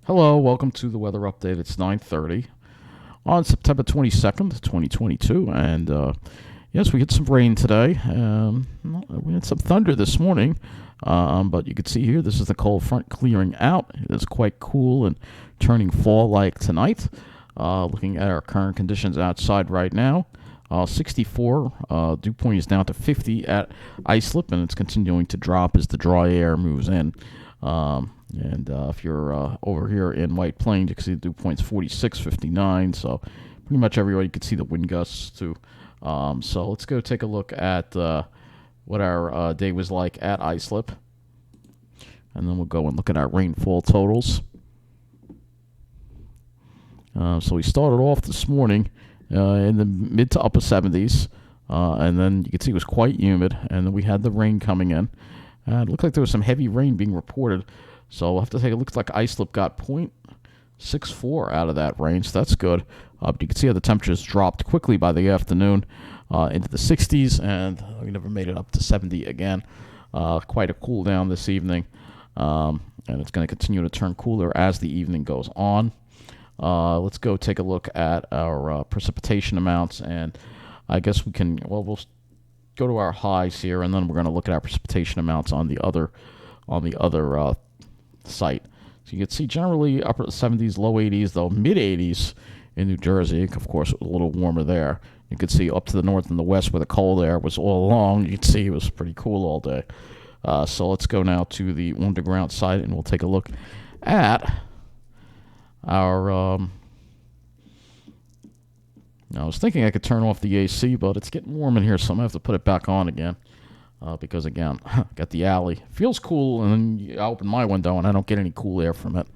Hello, welcome to the weather update. It's 9:30 on September 22nd, 2022, and yes, we had some rain today. We had some thunder this morning, but you can see here this is the cold front clearing out. It's quite cool and turning fall-like tonight. Looking at our current conditions outside right now, 64. Dew point is down to 50 at Islip, and it's continuing to drop as the dry air moves in. If you're over here in White Plains, you can see the dew point's 46, 59. So pretty much everywhere you can see the wind gusts too. So let's go take a look at what our day was like at Islip, and then we'll go and look at our rainfall totals. So we started off this morning in the mid to upper 70s, and then you can see it was quite humid, and then we had the rain coming in. It looked like there was some heavy rain being reported, so we'll have to take a look. Looks like Islip got 0.64 out of that rain, so that's good. But you can see how the temperatures dropped quickly by the afternoon into the 60s, and we never made it up to 70 again. Quite a cool down this evening, and it's going to continue to turn cooler as the evening goes on. Let's go take a look at our precipitation amounts, and I guess we can, we'll go to our highs here, and then we're going to look at our precipitation amounts on the other site. So you can see generally upper 70s, low 80s, though mid 80s in New Jersey. Of course, it was a little warmer there. You could see up to the north and the west where the cold air was all along. You can see it was pretty cool all day. So let's go now to the underground site, and we'll take a look at our I was thinking I could turn off the AC, but it's getting warm in here, so I'm going to have to put it back on again. Because, again, got the alley. Feels cool, and then I open my window, and I don't get any cool air from it.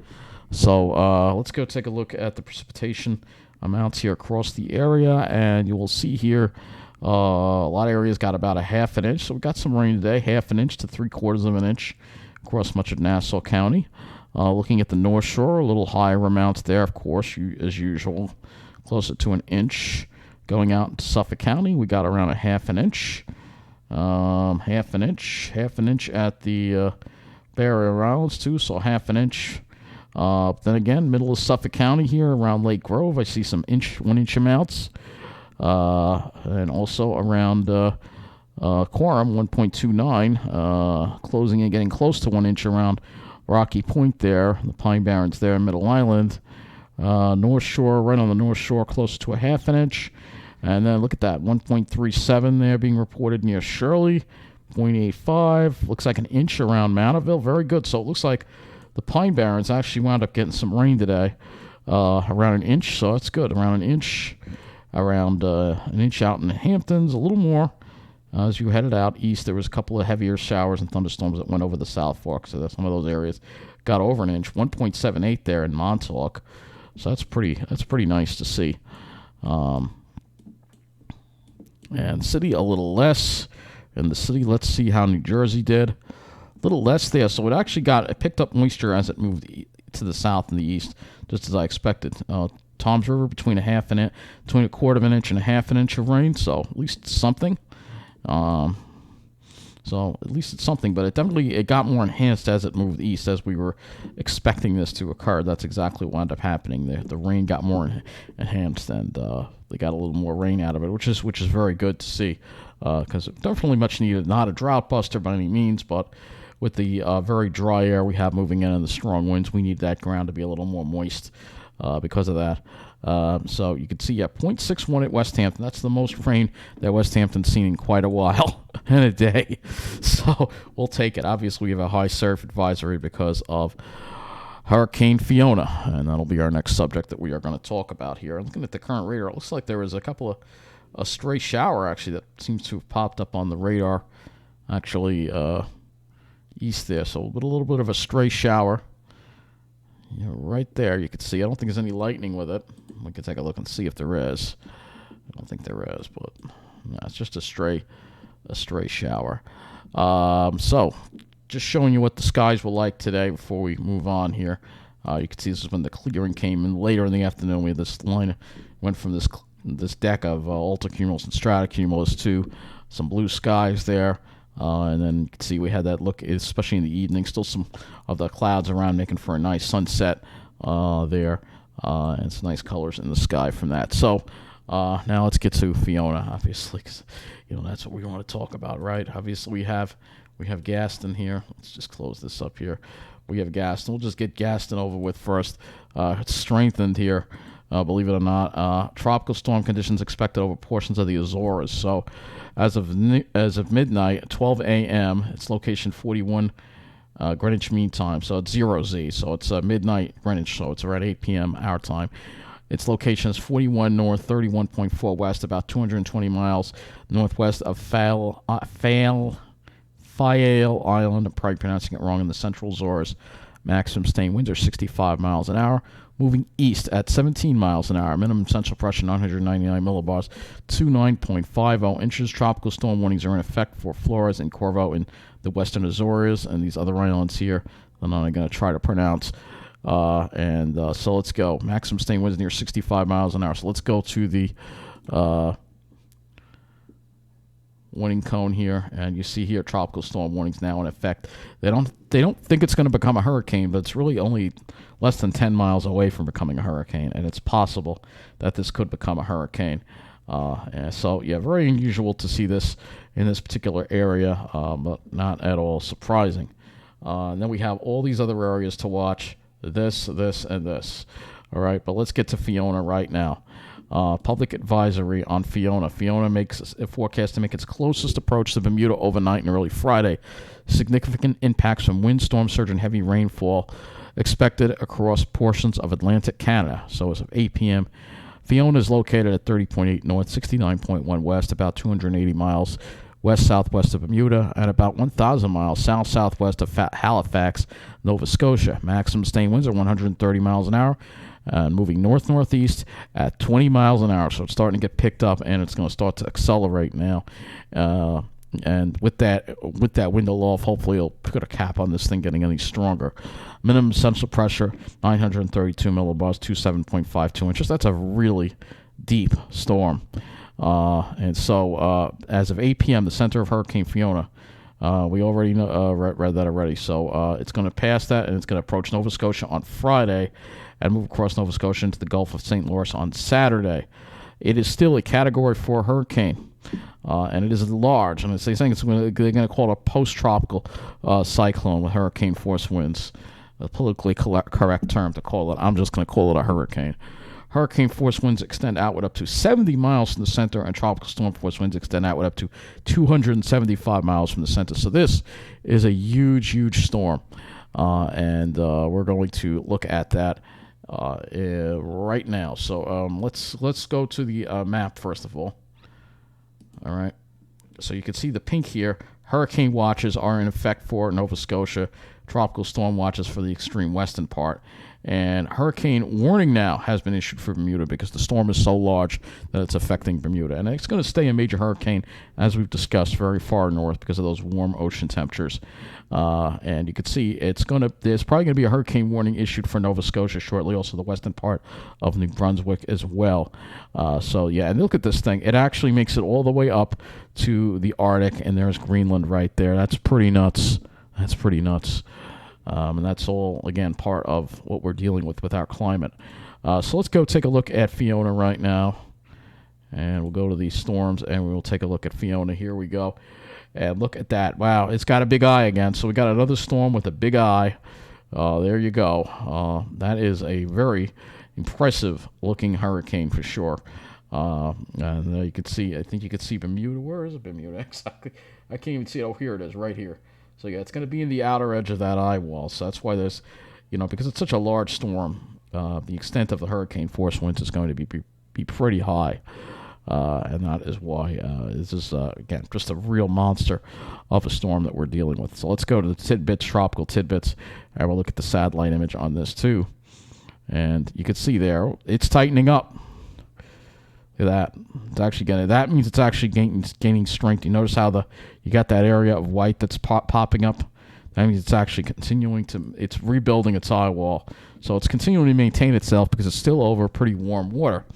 So let's go take a look at the precipitation amounts here across the area, and you will see here a lot of areas got about a half an inch. So we got some rain today, half an inch to 3/4 of an inch across much of Nassau County. Looking at the North Shore, a little higher amounts there, of course, as usual. Closer to an inch. Going out into Suffolk County, we got around a half an inch. Half an inch at the Barrier Islands too, so half an inch. Then again, middle of Suffolk County here around Lake Grove, I see some 1 inch amounts. And also around Quorum, 1.29, closing and getting close to 1 inch around Rocky Point there, the Pine Barrens there, Middle Island. North Shore, right on the North Shore, close to a half an inch. And then look at that, 1.37 there being reported near Shirley, 0.85. Looks like an inch around Mountville. Very good. So it looks like the Pine Barrens actually wound up getting some rain today, around an inch. So that's good, around an inch. Around an inch out in the Hamptons, a little more. As you headed out east, there was a couple of heavier showers and thunderstorms that went over the South Fork. So some of those areas got over an inch, 1.78 there in Montauk. So that's pretty nice to see. And city a little less. In the city, let's see how New Jersey did. A little less there. So it picked up moisture as it moved to the south and the east, just as I expected. Toms River between between 1/4 of an inch and a half an inch of rain. So at least something. So at least it's something, but it got more enhanced as it moved east, as we were expecting this to occur. That's exactly what wound up happening. The rain got more enhanced, and they got a little more rain out of it, which is very good to see, because definitely much needed. Not a drought buster by any means, but with the very dry air we have moving in and the strong winds, we need that ground to be a little more moist because of that. So you can see 0.61 at Westhampton. That's the most rain that Westhampton's seen in quite a while in a day. So we'll take it. Obviously, we have a high surf advisory because of Hurricane Fiona, and that'll be our next subject that we are going to talk about here. Looking at the current radar, it looks like there was a stray shower actually that seems to have popped up on the radar, actually east there. So a little bit of a stray shower. Right there, you can see. I don't think there's any lightning with it. We can take a look and see if there is. I don't think there is, but no, it's just a stray shower. So, just showing you what the skies were like today before we move on here. You can see this is when the clearing came in later in the afternoon. We had this line, went from this deck of altocumulus and stratocumulus to some blue skies there. And then you can see we had that look, especially in the evening, still some of the clouds around making for a nice sunset there. And it's nice colors in the sky from that. So now let's get to Fiona, obviously, 'cause, that's what we want to talk about, right? Obviously, we have Gaston here. Let's just close this up here. We have Gaston. We'll just get Gaston over with first. It's strengthened here, believe it or not. Tropical storm conditions expected over portions of the Azores. So as of midnight, 12 a.m., it's location 41 Greenwich Mean Time, so it's 0Z, so it's midnight Greenwich, so it's around 8 p.m. our time. Its location is 41 north, 31.4 west, about 220 miles northwest of Fayal Island. I'm probably pronouncing it wrong, in the central Azores. Maximum sustained winds are 65 miles an hour, moving east at 17 miles an hour. Minimum central pressure 999 millibars to 9.50 inches. Tropical storm warnings are in effect for Flores and Corvo in the western Azores and these other islands here that I'm not going to try to pronounce. So let's go. Maximum sustained winds near 65 miles an hour. So let's go to the warning cone here, and you see here tropical storm warnings now in effect. They don't think it's going to become a hurricane, but it's really only less than 10 miles away from becoming a hurricane, and it's possible that this could become a hurricane. And so, yeah, very unusual to see this in this particular area, but not at all surprising. And then we have all these other areas to watch, this, and this. All right, but let's get to Fiona right now. Public advisory on Fiona. Fiona makes a forecast to make its closest approach to Bermuda overnight and early Friday. Significant impacts from windstorm surge and heavy rainfall expected across portions of Atlantic Canada. So as of 8 p.m., Fiona is located at 30.8 north, 69.1 west, about 280 miles west-southwest of Bermuda, and about 1,000 miles south-southwest of Halifax, Nova Scotia. Maximum sustained winds are 130 miles an hour, and moving north-northeast at 20 miles an hour. So it's starting to get picked up, and it's going to start to accelerate now. And with that window off, hopefully it'll put a cap on this thing getting any stronger. Minimum central pressure 932 millibars, 27.52 inches. That's a really deep storm. And so as of 8 p.m., the center of Hurricane Fiona, we already know, read that already. So it's going to pass that, and it's going to approach Nova Scotia on Friday and move across Nova Scotia into the Gulf of St. Lawrence on Saturday. It is still a Category 4 hurricane. And it is large, and they're saying they're going to call it a post-tropical cyclone with hurricane force winds. A politically correct term to call it. I'm just going to call it a hurricane. Hurricane force winds extend outward up to 70 miles from the center, and tropical storm force winds extend outward up to 275 miles from the center. So this is a huge, huge storm, and we're going to look at that right now. So let's go to the map first of all. All right, so you can see the pink here. Hurricane watches are in effect for Nova Scotia. Tropical storm watches for the extreme western part. And hurricane warning now has been issued for Bermuda because the storm is so large that it's affecting Bermuda. And it's going to stay a major hurricane, as we've discussed, very far north because of those warm ocean temperatures. And you can see there's probably going to be a hurricane warning issued for Nova Scotia shortly, also the western part of New Brunswick as well. So, yeah, and look at this thing. It actually makes it all the way up to the Arctic, and there's Greenland right there. That's pretty nuts. And that's all, again, part of what we're dealing with our climate. So let's go take a look at Fiona right now. And we'll go to these storms, and we'll take a look at Fiona. Here we go. And look at that. Wow, it's got a big eye again. So we got another storm with a big eye. There you go. That is a very impressive-looking hurricane for sure. And you can see, I think you can see Bermuda. Where is it, Bermuda? Exactly. I can't even see it. Oh, here it is, right here. So, yeah, it's going to be in the outer edge of that eye wall. So that's why there's, because it's such a large storm, the extent of the hurricane force winds is going to be pretty high. And that is why this is, again, just a real monster of a storm that we're dealing with. So let's go to the tropical tidbits, and we'll look at the satellite image on this too. And you can see there, it's tightening up. Look at that. It's actually that means it's actually gaining strength. You notice how you got that area of white that's popping up? That means it's actually it's rebuilding its eye wall. So it's continuing to maintain itself because it's still over pretty warm water.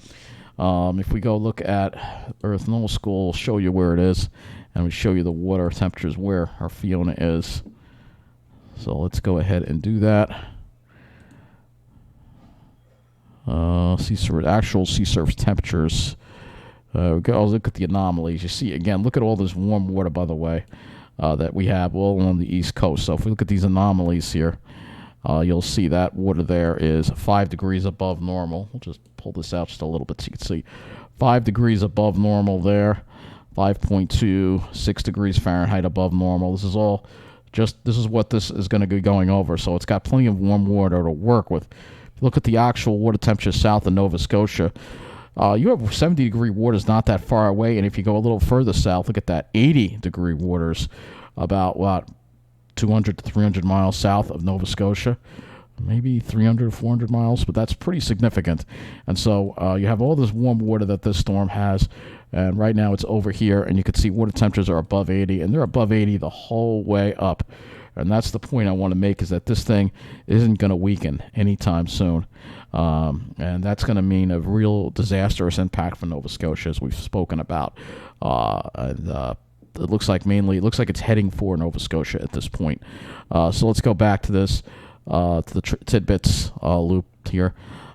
If we go look at Earth Null School, we'll show you where it is, and we show you the water temperatures where our Fiona is. So let's go ahead and do that. Actual sea surface temperatures. I'll look at the anomalies. You see, again, look at all this warm water, by the way, that we have all along the East Coast. So if we look at these anomalies here, you'll see that water there is 5 degrees above normal. We'll just pull this out just a little bit so you can see. 5 degrees above normal there. 5.2, 6 degrees Fahrenheit above normal. This is what this is going to be going over. So it's got plenty of warm water to work with. If you look at the actual water temperature south of Nova Scotia, you have 70-degree waters not that far away. And if you go a little further south, look at that, 80-degree waters about, 200 to 300 miles south of Nova Scotia. Maybe 300 or 400 miles, but that's pretty significant. And so you have all this warm water that this storm has, and right now it's over here, and you can see water temperatures are above 80, and they're above 80 the whole way up. And that's the point I want to make, is that this thing isn't going to weaken anytime soon. And that's going to mean a real disastrous impact for Nova Scotia, as we've spoken about. It looks like it's heading for Nova Scotia at this point. So let's go back to this. To the tidbits loop here,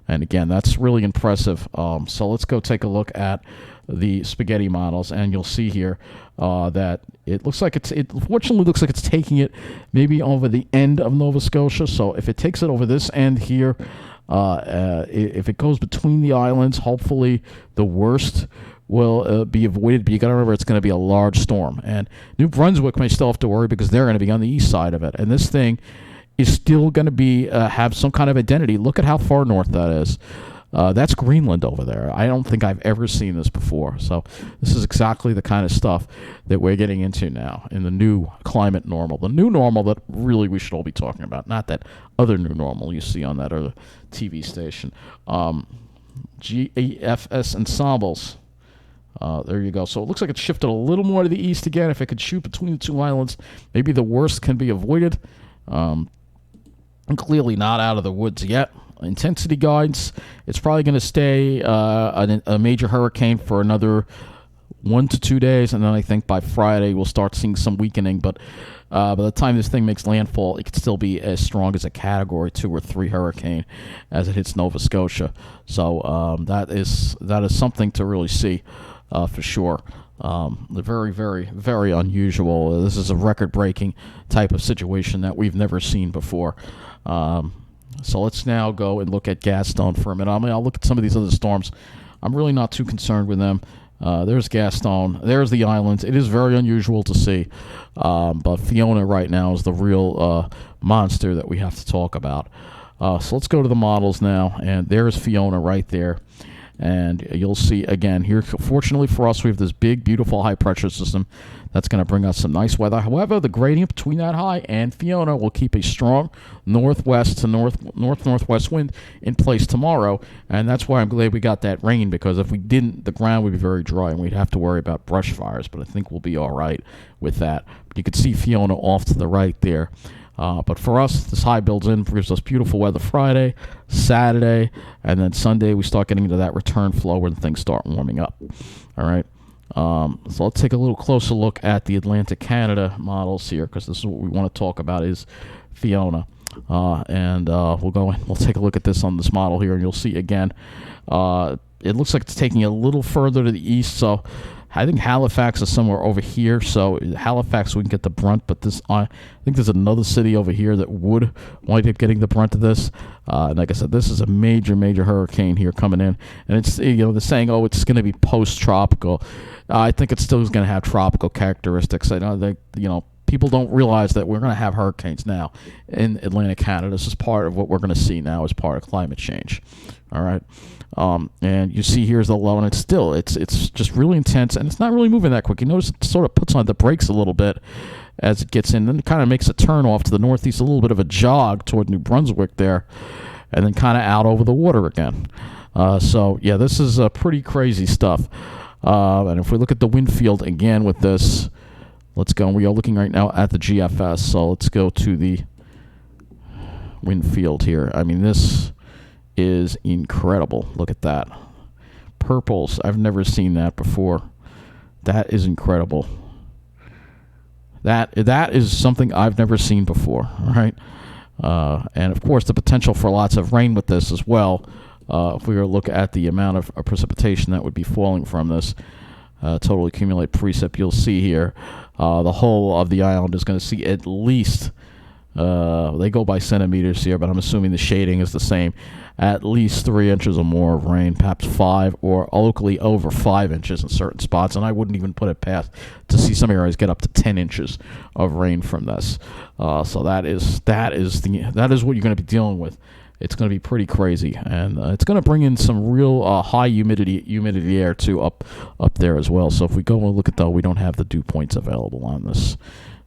and again, that's really impressive. So let's go take a look at the spaghetti models, and you'll see here that it fortunately looks like it's taking it maybe over the end of Nova Scotia. So if it takes it over this end here, if it goes between the islands, hopefully the worst will be avoided. But you got to remember, it's going to be a large storm, and New Brunswick may still have to worry because they're going to be on the east side of it, and this thing is still going to be have some kind of identity. Look at how far north that is. That's Greenland over there. I don't think I've ever seen this before. So this is exactly the kind of stuff that we're getting into now in the new climate normal. The new normal that really we should all be talking about, not that other new normal you see on that other TV station. GEFS ensembles. There you go. So it looks like it's shifted a little more to the east again. If it could shoot between the two islands, maybe the worst can be avoided. Clearly not out of the woods yet. Intensity guidance, it's probably going to stay a major hurricane for another 1 to 2 days, and then I think by Friday we'll start seeing some weakening. But by the time this thing makes landfall, it could still be as strong as a Category 2 or 3 hurricane as it hits Nova Scotia. So that is something to really see for sure. Very, very, very unusual. This is a record-breaking type of situation that we've never seen before. So let's now go and look at Gaston for a minute. I'll look at some of these other storms. I'm really not too concerned with them. There's Gaston. There's the islands. It is very unusual to see. But Fiona right now is the real monster that we have to talk about. So let's go to the models now. And there's Fiona right there. And you'll see, again, here, fortunately for us, we have this big, beautiful high-pressure system that's going to bring us some nice weather. However, the gradient between that high and Fiona will keep a strong northwest to northwest wind in place tomorrow. And that's why I'm glad we got that rain, because if we didn't, the ground would be very dry, and we'd have to worry about brush fires. But I think we'll be all right with that. But you can see Fiona off to the right there. But for us, this high builds in, gives us beautiful weather Friday, Saturday, and then Sunday we start getting into that return flow when things start warming up. All right. So let's take a little closer look at the Atlantic Canada models here, because this is what we want to talk about is Fiona. And we'll take a look at this on this model here, and you'll see again, it looks like it's taking a little further to the east. So I think Halifax is somewhere over here, so Halifax we can get the brunt, but I think there's another city over here that would wind up getting the brunt of this. And like I said, this is a major, major hurricane here coming in, and it's they're saying, oh, it's going to be post-tropical. I think it's still going to have tropical characteristics. I know that people don't realize that we're going to have hurricanes now in Atlantic Canada. This is part of what we're going to see now as part of climate change. All right. And you see here's the low, and it's just really intense, and it's not really moving that quick. You notice it sort of puts on the brakes a little bit as it gets in, then it kind of makes a turn off to the northeast, a little bit of a jog toward New Brunswick there, and then kind of out over the water again. So yeah, this is pretty crazy stuff. And if we look at the wind field again with this, let's go. We are looking right now at the GFS, so let's go to the wind field here. I mean, this is incredible. Look at that. Purples. I've never seen that before. That is incredible. That is something I've never seen before. All right. And of course, the potential for lots of rain with this as well. if we were to look at the amount of precipitation that would be falling from this total accumulated precip, you'll see here the whole of the island is going to see at least, they go by centimeters here, but I'm assuming the shading is the same, at least 3 inches or more of rain, perhaps 5, or locally over 5 inches in certain spots, and I wouldn't even put it past to see some areas get up to 10 inches of rain from this. So that is what you're going to be dealing with. It's going to be pretty crazy, and it's going to bring in some real high humidity air too up there as well. So if we go and look at that, we don't have the dew points available on this.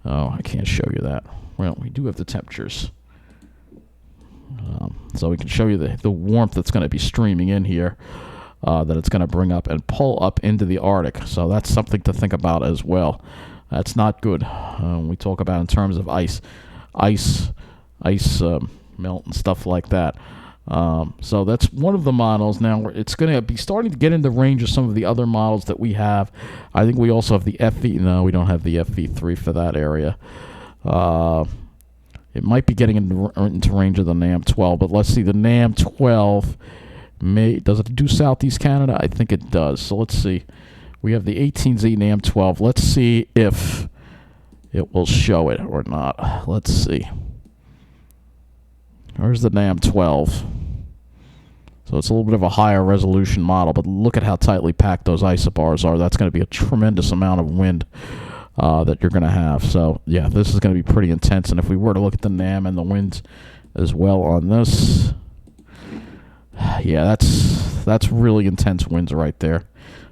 Oh, I can't show you that. Well, we do have the temperatures, so we can show you the warmth that's going to be streaming in here, that it's going to bring up and pull up into the Arctic. So that's something to think about as well. That's not good. We talk about in terms of ice melt and stuff like that. So that's one of the models. Now it's going to be starting to get in the range of some of the other models that we have. I think we also have the FV. No, we don't have the FV3 for that area. It might be getting into range of the NAM12, but let's see. The NAM12 does it do Southeast Canada? I think it does. So let's see. We have the 18Z NAM12. Let's see if it will show it or not. Let's see. Where's the NAM12? So it's a little bit of a higher resolution model, but look at how tightly packed those isobars are. That's going to be a tremendous amount of wind that you're going to have. So, yeah, this is going to be pretty intense. And if we were to look at the NAM and the winds as well on this, yeah, that's really intense winds right there.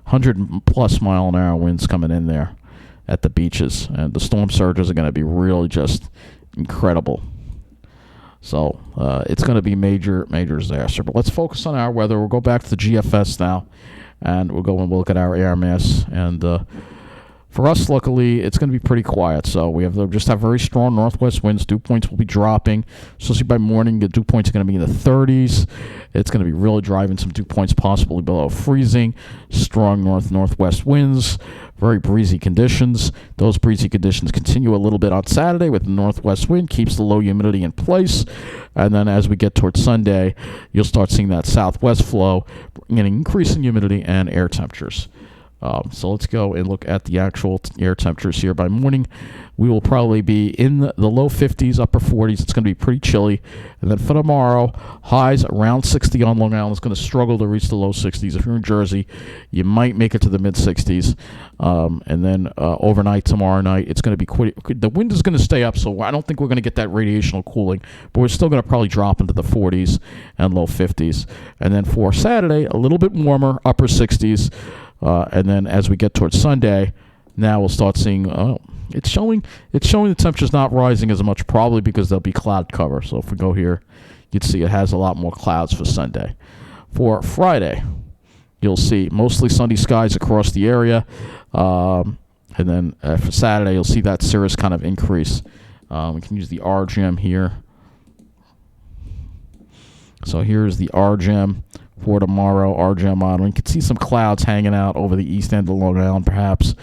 100-plus mile-an-hour winds coming in there at the beaches. And the storm surges are going to be really just incredible. So it's going to be major disaster. But let's focus on our weather. We'll go back to the GFS now, and we'll go and look at our air mass. And for us, luckily, it's going to be pretty quiet. So we just have very strong northwest winds. Dew points will be dropping. Especially by morning, the dew points are going to be in the 30s. It's going to be really driving some dew points possibly below freezing. Strong northwest winds. Very breezy conditions. Those breezy conditions continue a little bit on Saturday with the northwest wind, keeps the low humidity in place. And then as we get towards Sunday, you'll start seeing that southwest flow, an increase in humidity and air temperatures. So let's go and look at the actual air temperatures here. By morning, we will probably be in the low 50s, upper 40s. It's going to be pretty chilly. And then for tomorrow, highs around 60 on Long Island. It's going to struggle to reach the low 60s. If you're in Jersey, you might make it to the mid 60s. And then overnight tomorrow night, it's going to be the wind is going to stay up, so I don't think we're going to get that radiational cooling, but we're still going to probably drop into the 40s and low 50s. And then for Saturday, a little bit warmer, upper 60s. And then as we get towards Sunday, now we'll start seeing, it's showing the temperature's not rising as much, probably because there'll be cloud cover. So if we go here, you'd see it has a lot more clouds for Sunday. For Friday, you'll see mostly sunny skies across the area. And then for Saturday, you'll see that cirrus kind of increase. We can use the RGM here. So here's the RGM for tomorrow, RGM modeling. You can see some clouds hanging out over the east end of Long Island, perhaps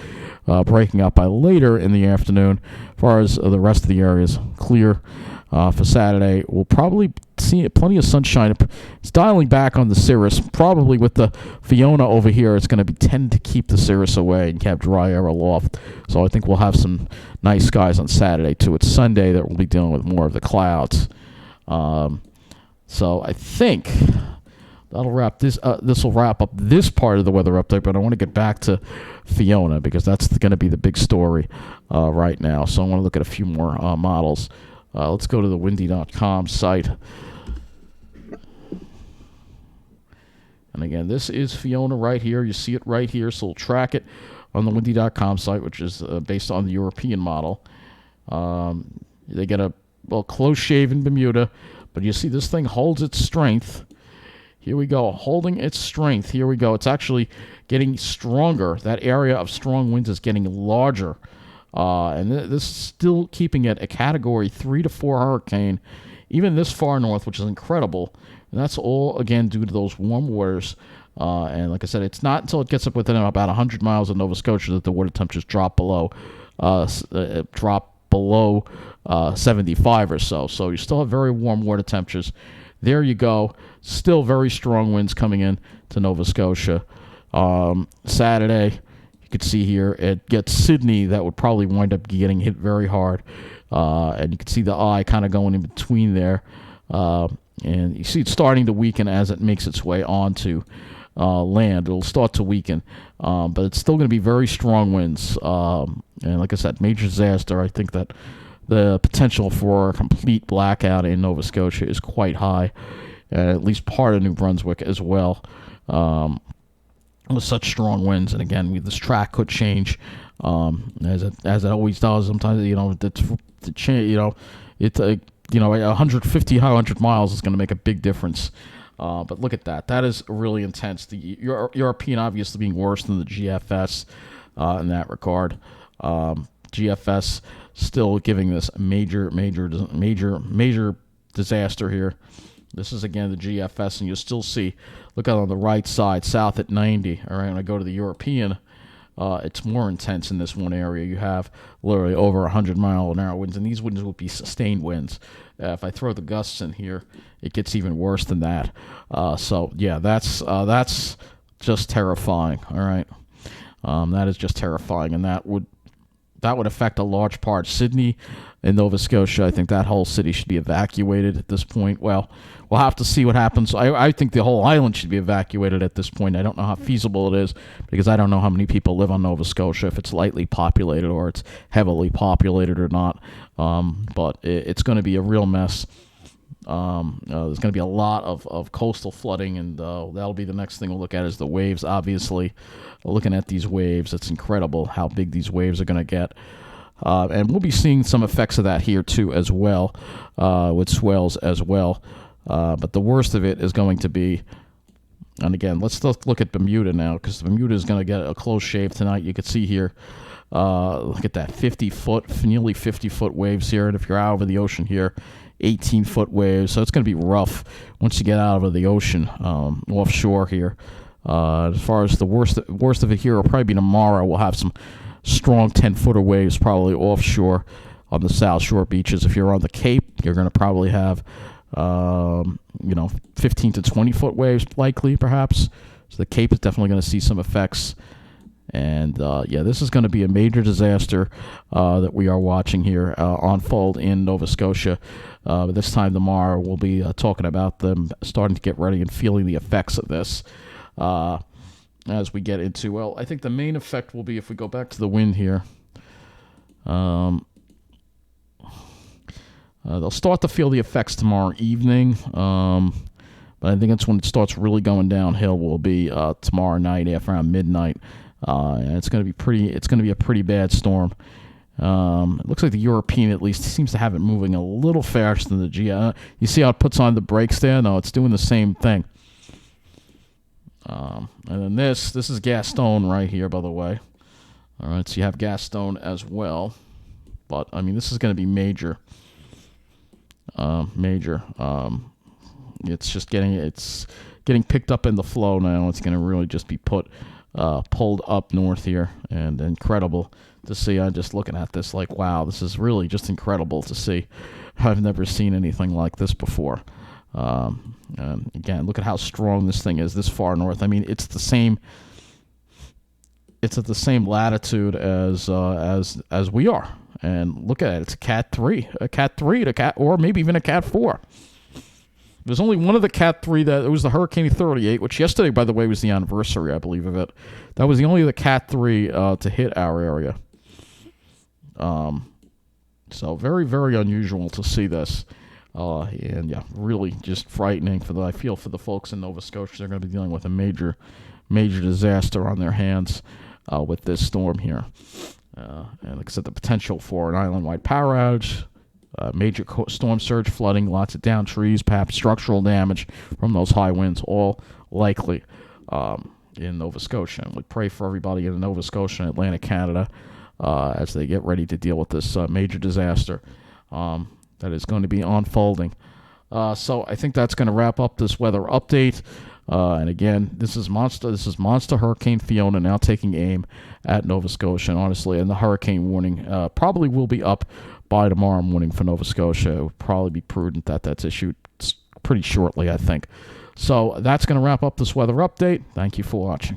breaking up by later in the afternoon. As far as the rest of the area is clear for Saturday, we'll probably see plenty of sunshine. It's dialing back on the cirrus. Probably with the Fiona over here, it's going to tend to keep the cirrus away and have dry air aloft. So I think we'll have some nice skies on Saturday, too. It's Sunday that we'll be dealing with more of the clouds. So I think that'll wrap this. This will wrap up this part of the weather update. But I want to get back to Fiona because that's going to be the big story right now. So I want to look at a few more models. Let's go to the windy.com site. And again, this is Fiona right here. You see it right here. So we'll track it on the windy.com site, which is based on the European model. They get a close shave in Bermuda. But you see this thing holds its strength. Here we go, holding its strength. Here we go. It's actually getting stronger. That area of strong winds is getting larger. And this is still keeping it a Category 3 to 4 hurricane, even this far north, which is incredible. And that's all, again, due to those warm waters. And like I said, it's not until it gets up within about 100 miles of Nova Scotia that the water temperatures drop below 75 or so. So you still have very warm water temperatures there you go. Still very strong winds coming in to Nova Scotia. Saturday, you could see here, it gets Sydney that would probably wind up getting hit very hard. And you can see the eye kind of going in between there. And you see it starting to weaken as it makes its way onto land. It'll start to weaken, but it's still going to be very strong winds. And like I said, major disaster. I think that the potential for a complete blackout in Nova Scotia is quite high, at least part of New Brunswick as well. With such strong winds, and again, this track could change as it always does. Sometimes, the change, 150, 100 miles is going to make a big difference. But look at that. That is really intense. The European obviously being worse than the GFS in that regard. GFS still giving this major disaster here. This is, again, the GFS, and you'll still see, look out on the right side, south at 90. All right, when I go to the European, it's more intense in this one area. You have literally over 100-mile-an-hour winds, and these winds will be sustained winds. If I throw the gusts in here, it gets even worse than that. So, yeah, that's just terrifying, all right? That is just terrifying, and that would affect a large part. Sydney and Nova Scotia, I think that whole city should be evacuated at this point. Well, we'll have to see what happens. I think the whole island should be evacuated at this point. I don't know how feasible it is because I don't know how many people live on Nova Scotia, if it's lightly populated or it's heavily populated or not. But it's going to be a real mess. There's going to be a lot of coastal flooding, and that'll be the next thing we'll look at is the waves, obviously. Looking at these waves, it's incredible how big these waves are going to get. And we'll be seeing some effects of that here, too, as well, with swells as well. But the worst of it is going to be, and again, let's look at Bermuda now, because Bermuda is going to get a close shave tonight. You can see here, look at that, nearly 50-foot waves here. And if you're out over the ocean here, 18-foot waves. So it's going to be rough once you get out over the ocean, offshore here. As far as the worst of it here will probably be tomorrow. We'll have some strong 10-footer waves probably offshore on the South Shore beaches. If you're on the Cape, you're going to probably have 15 to 20-foot waves likely, perhaps. So the Cape is definitely going to see some effects. And, this is going to be a major disaster that we are watching here unfold in Nova Scotia. This time tomorrow, we'll be talking about them starting to get ready and feeling the effects of this as we get into, well, I think the main effect will be if we go back to the wind here. They'll start to feel the effects tomorrow evening, but I think that's when it starts really going downhill. Will be tomorrow night after around midnight, and it's going to be a pretty bad storm. It looks like the European at least seems to have it moving a little faster than the G. You see how it puts on the brakes there? No, it's doing the same thing. And then this is Gaston right here, by the way. All right, so you have Gaston as well. But, I mean, this is going to be major. It's just getting picked up in the flow now. It's going to really just be pulled up north here. And incredible to see. I'm just looking at this like, wow, this is really just incredible to see. I've never seen anything like this before. Again, look at how strong this thing is this far north. I mean, it's at the same latitude as we are. And look at it. It's a Cat 3, or maybe even a Cat 4. There's only one of the Cat 3 it was the Hurricane 38, which yesterday, by the way, was the anniversary, I believe, of it. That was the only of the Cat 3 to hit our area. So very, very unusual to see this. And yeah, really just frightening I feel for the folks in Nova Scotia. They're going to be dealing with a major disaster on their hands with this storm here. And like I said, the potential for an island-wide power outage, major storm surge flooding, lots of downed trees, perhaps structural damage from those high winds, all likely in Nova Scotia. And we pray for everybody in Nova Scotia and Atlantic Canada as they get ready to deal with this major disaster that is going to be unfolding. So I think that's going to wrap up this weather update. And again, this is Monster Hurricane Fiona now taking aim at Nova Scotia. And honestly, and the hurricane warning probably will be up by tomorrow morning for Nova Scotia. It would probably be prudent that that's issued pretty shortly, I think. So that's going to wrap up this weather update. Thank you for watching.